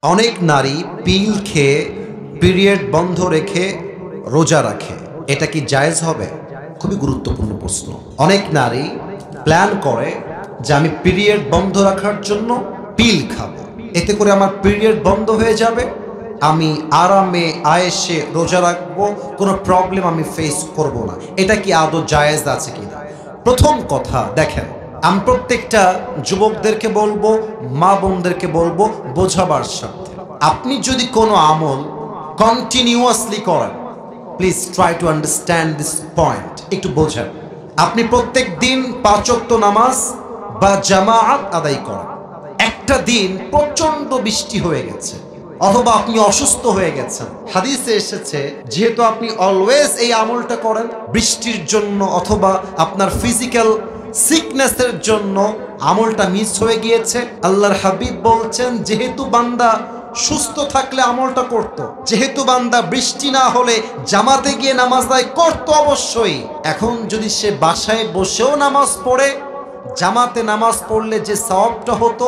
অনেক নারী পিল খেয়ে পিরিয়ড বন্ধ রেখে রোজা রাখে, এটা কি জায়েজ হবে? খুবই গুরুত্বপূর্ণ প্রশ্ন। অনেক নারী প্ল্যান করে যে আমি পিরিয়ড বন্ধ রাখার জন্য পিল খাবো, এতে করে আমার পিরিয়ড বন্ধ হয়ে যাবে, আমি আরামে আয়েসে রোজা রাখবো, কোনো প্রবলেম আমি ফেস করব না। এটা কি আদৌ জায়েজ আছে কিনা? প্রথম কথা দেখেন, আমি প্রত্যেকটা যুবকদেরকে বলবো, মা বোনদেরকে বলবো বোঝাবার সাথে, আপনি যদি কোনো আমল কন্টিনিউয়াসলি করেন, please try to understand this point, একটু বোঝেন। আপনি প্রত্যেক দিন 5 ওয়াক্ত নামাজ বা জামাআত আদায় করেন, একটা দিন প্রচন্ড বৃষ্টি হয়ে গেছে অথবা আপনি অসুস্থ হয়ে গেছেন, হাদিসে এসেছে যেহেতু আপনি অলওয়েজ এই আমলটা করেন, বৃষ্টির জন্য অথবা আপনার ফিজিক্যাল সিকনেসের জন্য আমলটা মিস হয়ে গিয়েছে, আল্লাহর হাবিব বলছেন যেহেতু বান্দা সুস্থ থাকলে আমলটা করত, যেহেতু বান্দা বৃষ্টি না হলে জামাতে গিয়ে নামাজ আদায় করত অবশ্যই, এখন যদি সে বাসায় বসেও নামাজ পড়ে, জামাতে নামাজ পড়লে যে সওয়াবটা হতো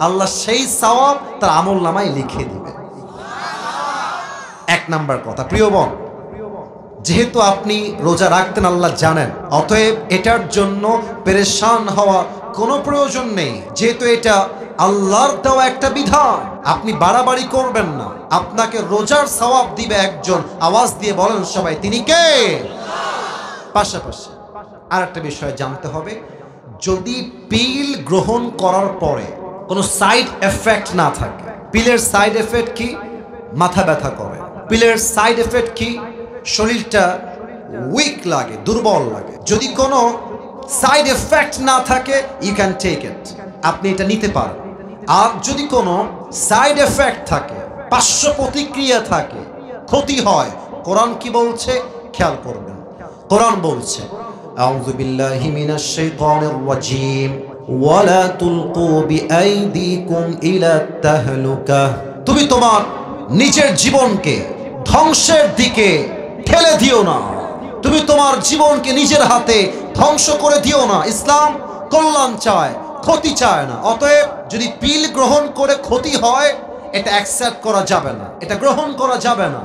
আল্লাহ সেই সওয়াব তার আমল নামায় লিখে দিবে। এক নাম্বার কথা, প্রিয় বোন, যেহেতু আপনি রোজা রাখতেন আল্লাহ জানেন, অতএব এটার জন্য পেরেশান হওয়া কোনো প্রয়োজন নেই, যেহেতু এটা আল্লাহর দেওয়া একটা বিধান, আপনি বাড়াবাড়ি করবেন না, আপনাকে রোজার সওয়াব দিবে একজন, আওয়াজ দিয়ে বলেন সবাই, তিনি কে? পাশাপাশি আর একটা বিষয় জানতে হবে, যদি পিল গ্রহণ করার পরে কোনো সাইড এফেক্ট না থাকে, পিলের সাইড এফেক্ট কি? মাথা ব্যথা করে। পিলের সাইড এফেক্ট কি? শরীরটা উইক লাগে, দুর্বল লাগে। যদি কোনো সাইড এফেক্ট না থাকে, ইউ ক্যান টেক ইট, আপনি এটা নিতে পারেন। আর যদি কোনো সাইড এফেক্ট থাকে, পার্শ্ব প্রতিক্রিয়া থাকে, ক্ষতি হয়, কোরআন কি বলছে খেয়াল করবেন। কোরআন বলছে আউযু বিল্লাহি মিনাশ শাইতানির রাজীম ওয়ালা তুলকু বিআইদিকুম ইলা তাহলুকা, তুমি তোমার নিজের জীবনকে ধ্বংসের দিকে ঠেলে দিও না, তুমি তোমার জীবনকে নিজের হাতে ধ্বংস করে দিও না। ইসলাম কল্যাণ চায়, ক্ষতি চায় না। অতএব যদি পিল গ্রহণ করে ক্ষতি হয়, এটা অ্যাকসেপ্ট করা যাবে না, এটা গ্রহণ করা যাবে না।